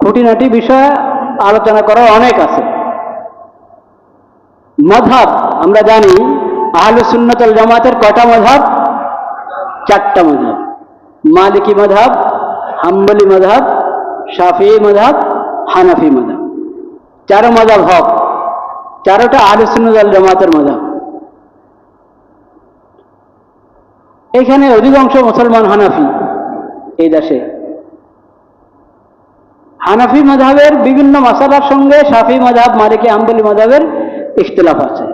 খুঁটিনাটি বিষয় আলোচনা করা অনেক আছে। মাযহাব আমরা জানি আহলে সুন্নাত ওয়াল জামাতের কয়টা মাযহাব? চারটা মাযহাব। মালিকি মাযহাব, হাম্বলি মাযহাব, শাফিঈ মাযহাব, হানাফি মাযহাব। চারো মাযহাব হক, চারোটা আহলে সুন্নাত ওয়াল জামাতের মাযহাব। এখানে অধিকাংশ মুসলমান হানাফি এই দেশে। হানাফি মাযহাবের বিভিন্ন মাসালার সঙ্গে শাফিঈ মাযহাব, মালিকি, হাম্বলি মাযহাবের ইখতিলাফ আছে,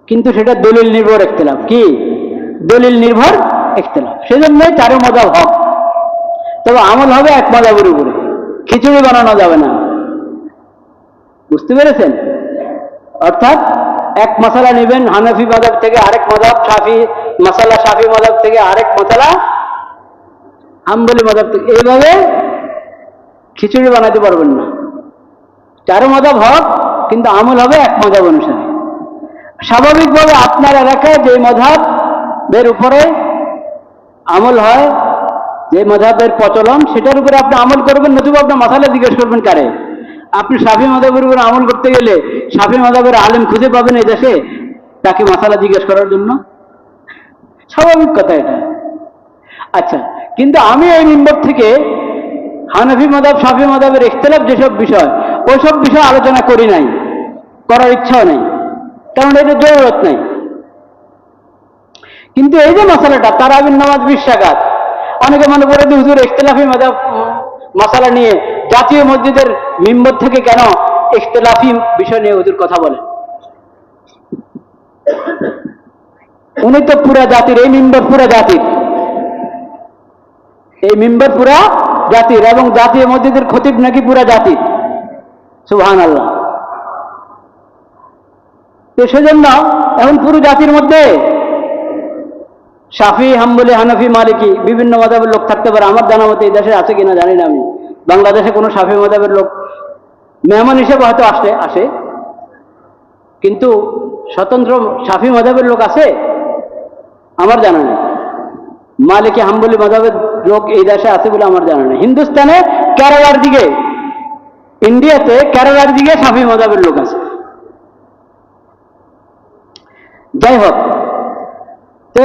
কিন্তু সেটা দলিল নির্ভর ইখতিলাফ। কি দলিল নির্ভর ইখতিলাফ? সেজন্য চারো মাযহাব হক। তবে আমল হবে এক মাযহাবের উপরে, খিচুড়ি বানানো যাবে না। বুঝতে পেরেছেন? অর্থাৎ এক মাসালা নেবেন হানাফি মাযহাব থেকে, আরেক মাযহাব শাফিঈ মাসালা, শাফিঈ মাযহাব থেকে আরেক মাসালা হাম্বলি মাযহাব থেকে, এইভাবে খিচুড়ি বানাতে পারবেন না। চারো মাযহাব হক, কিন্তু আমল হবে এক মাযহাব অনুসারে। স্বাভাবিকভাবে আপনার এলাকায় যে মাযহাবের উপরে আমল হয়, যে মাযহাবের প্রচলন, সেটার উপরে আপনি আমল করবেন, নতুবা আপনার মাসালা জিজ্ঞেস করবেন কারে? আপনি শাফিঈ মাযহাবের উপরে আমল করতে গেলে শাফিঈ মাযহাবের আলেম খুঁজে পাবেন এই দেশে তাকে মাসালা জিজ্ঞেস করার জন্য? স্বাভাবিক কথা এটা। আচ্ছা, কিন্তু আমি এই মিম্বর থেকে হানাফি মাযহাব, শাফিঈ মাযহাবের ইখতিলাফ যেসব বিষয়, ওইসব বিষয় আলোচনা করি নাই, করার ইচ্ছাও নেই, কারণ এটা জরুরত নেই। কিন্তু এই যে মাসালাটা তারাবির নামাজ 20 রাকাত, অনেকে মনে করে যে হুজুর ইখতিলাফি মাযহাব মাসালা নিয়ে জাতীয় মসজিদের মিম্বর থেকে কেন ইখতিলাফি বিষয় নিয়ে হুজুর কথা বলেন? উনি তো পুরা জাতির, এই মিম্বর পুরা জাতির, এই মিম্বর পুরা জাতির, এবং জাতীয় মসজিদের খতিব নাকি পুরা জাতির। সুবহানাল্লাহ। তো সেজন্য এখন পুরো জাতির মধ্যে শাফিঈ, হাম্বলি, হানাফি, মালিকি বিভিন্ন মাযহাবের লোক থাকতে পারে। আমার জানা মতে এই দেশে আছে কিনা জানি না আমি। বাংলাদেশে কোনো শাফিঈ মাযহাবের লোক মেহমান হিসেবে হয়তো আসে, কিন্তু স্বতন্ত্র শাফিঈ মাযহাবের লোক আছে আমার জানা নেই। মালিকি, হাম্বলি মাযহাবের লোক এই দেশে আছে বলে আমার জানা নেই। হিন্দুস্তানে কেরালার দিকে, ইন্ডিয়াতে কেরালার দিকে শাফিঈ মাযহাবের লোক আছে। যাই হোক, তো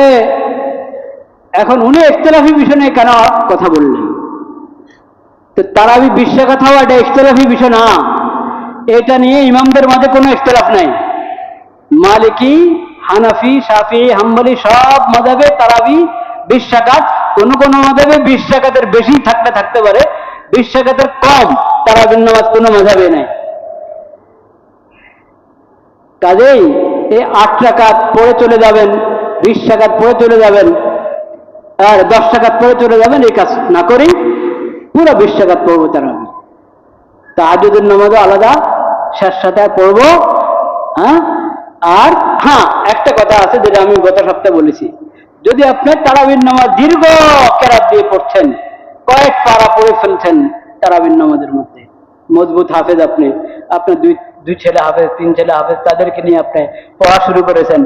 এখন উনি ইখতিলাফি বিষয় নিয়ে কেন কথা বললেন? তো তারাবি 20 রাকাত হওয়া এটা ইখতিলাফি বিষয় না, এটা নিয়ে ইমামদের মাঝে কোনো ইখতিলাফ নাই। মালিকি, হানাফি, শাফিঈ, হাম্বলি সব মাযহাবে তারাবি 20 রাকাত। কোন কোন মাযহাবে 20 রাকাতের বেশি থাকতে পারে, 20 রাকাতের কম তারাবির নামাজ কোনো মাযহাবে নাই। কাজেই এই 8 রাকাত পড়ে চলে যাবেন, 20 রাকাত পড়ে চলে যাবেন, আর 10 রাকাত পড়ে চলে যাবেন, এই কাজ না করি পুরো 20 রাকাত পড়বো তারাবি। তাহাজ্জুদের নামাজও আলাদা শেষ সাথে পড়বো। আর হ্যাঁ, একটা কথা আছে যেটা আমি গত সপ্তাহে বলেছি, যদি আপনার তারাবির নামাজ দীর্ঘ কেরাত দিয়ে পড়ছেন, কয়েক পারা পড়ে ফেলছেন তারাবির নামাজের মধ্যে, মজবুত হাফেজ, আপনার দুই ছেলে হাফেজ, 3 ছেলে হাফেজ, তাদেরকে নিয়ে আপনি পড়া শুরু করেছেন।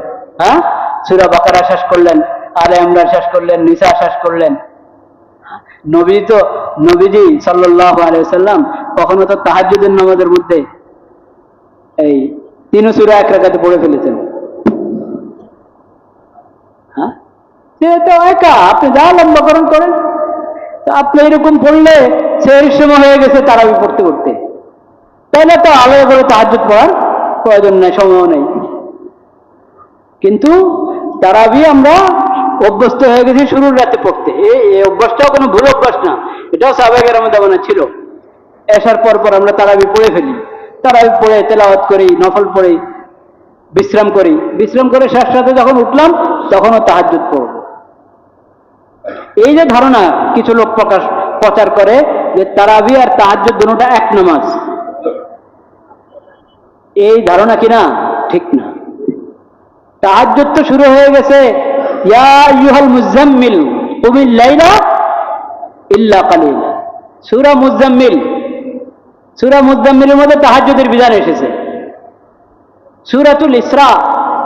সূরা বাকারা শেষ করলেন, আলে ইমরান শেষ করলেন, নিসা শেষ করলেন। নবীজি সাল্লাল্লাহু আলাইহি ওয়াসাল্লাম কখনো তো তাহাজ্জুদের নামাজের মধ্যে এই 3 সূরা 1 রাকাতে পড়ে ফেলেছেন। সেটা একা আপনি যা লম্বাকরণ করেন, তো আপনি এরকম পড়লে সেই সময় হয়ে গেছে তারাবি পড়তে পড়তে, তাহলে তো আলাদা করে তাহাজ্জুদ পড়ার প্রয়োজন নেই, সময়ও নেই। কিন্তু তারাবি আমরা অভ্যস্ত হয়ে গেছি শুরুর রাতে পড়তে। এই অভ্যাসটাও কোনো ভুল অভ্যাস না, এটাও সাহাবায়ে কেরামের ছিল। এসার পর আমরা তারাবি পড়ে ফেলি, তারাবি পড়ে তেলাওয়াত করি, নফল পড়ি, বিশ্রাম করি, বিশ্রাম করে শেষ রাতে যখন উঠলাম তখনও তাহাজ্জুদ পড়ব। এই যে ধারণা কিছু লোক প্রচার করে যে তারাবি আর তাহাজ্জুদ দুটোটা এক নামাজ, এই ধারণা কিনা ঠিক না। তাহাজ্জুদ তো শুরু হয়ে গেছে ইয়া আইয়ুহাল মুজাম্মিল কুমিল লাইলা ইল্লা কালিলা। সূরা মুজাম্মিলের মধ্যে তাহাজ্জুদের বিধান এসেছে। সূরাতুল ইসরা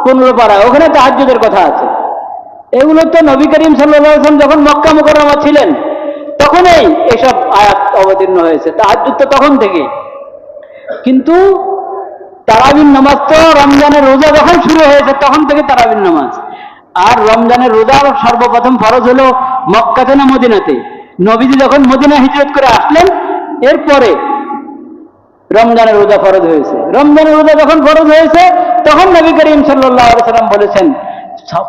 15 পারা, ওখানে তাহাজ্জুদের কথা আছে। এগুলো তো নবী করিম সাল্লাল্লাহু আলাইহি ওয়াসাল্লাম যখন মক্কা মুকাররমা ছিলেন তখনই এসব আয়াত অবতীর্ণ হয়েছে। তাহাজ্জুদ তো তখন থেকে। কিন্তু তারাবির নামাজ তো রমজানের রোজা যখন শুরু হয়েছে তখন থেকে তারাবির নামাজ। আর রমজানের রোজা সর্বপ্রথম ফরজ হলো মক্কাতে না মদিনাতে? নবীজি যখন মদিনা হিজরত করে আসলেন এরপরে রমজানের রোজা ফরজ হয়েছে। রমজানের রোজা যখন ফরজ হয়েছে তখন নবী করিম সাল্লাল্লাহু আলাইহি ওয়াসাল্লাম বলেছেন,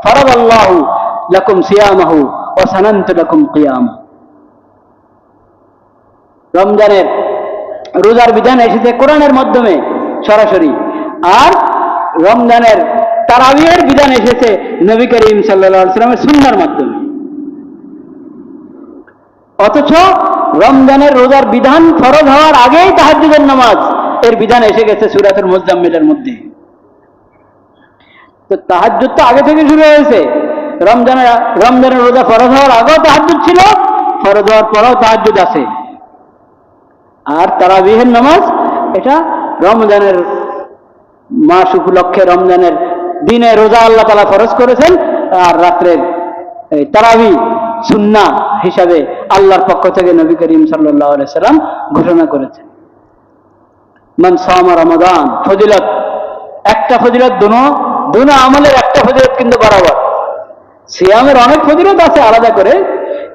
ফারাদাল্লাহু লাকুম সিয়ামাহু ওয়া সানানতু লাকুম কিয়াম। রমজানের রোজার বিধান এসেছে কোরআনের মাধ্যমে সরাসরি, আর রমজানের তারাবিহের বিধান এসেছে নবী করিম সাল্লাল্লাহু আলাইহি ওয়াসাল্লামের সুন্নাহর মাধ্যমে। অথচ রমজানের রোজার বিধান ফরজ হওয়ার আগেই তাহাজ্জুদের নামাজ এর বিধান এসে গেছে সূরাতুল মুজাম্মিলের মধ্যে। তো তাহাজ্জুদ তো আগে থেকে শুরু হয়েছে। রমজানের রোজা ফরজ হওয়ার আগেও তাহাজ্জুদ ছিল, ফরজ হওয়ার পরেও তাহাজ্জুদ আছে। আর তারাবিহের নামাজ এটা রমজানের মাস উপলক্ষে, রমজানের দিনে রোজা আল্লাহ তাআলা ফরজ করেছেন, আর রাত্রের তারাবি সুন্নাহ হিসাবে আল্লাহর পক্ষ থেকে নবী করিম সাল্লাল্লাহু আলাইহি সাল্লাম ঘোষণা করেছেন। মান সামা রমাদান, ফজিলত একটা ফজিলত, দুনো আমলের একটা ফজিলত কিন্তু বরাবর। সিয়ামের অনেক ফজিলত আছে আলাদা করে,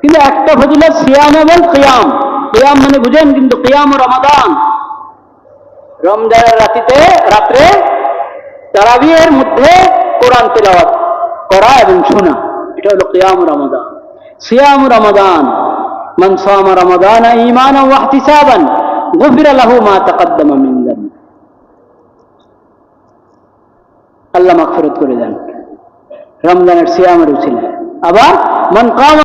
কিন্তু একটা ফজিলত সিয়াম এবং কিয়াম। কিয়াম মানে বুঝেন কিন্তু, কিয়াম রমাদান, রমজানের রাত্রে তারাবিহের মধ্যে কোরআন তিলাওয়াত করা এবং শোনা, এটা হলো কিয়াম রমাদান। সিয়াম রমাদান, মান সামা রমাদান ঈমানান ওয়া ইহতিসাবান গুফিরা লাহু মা তাকাদ্দামা মিন যানবি। আল্লাহ মাগফিরাত করে দেন রমজানের সিয়ামের উসিলায়। আবার মান কাম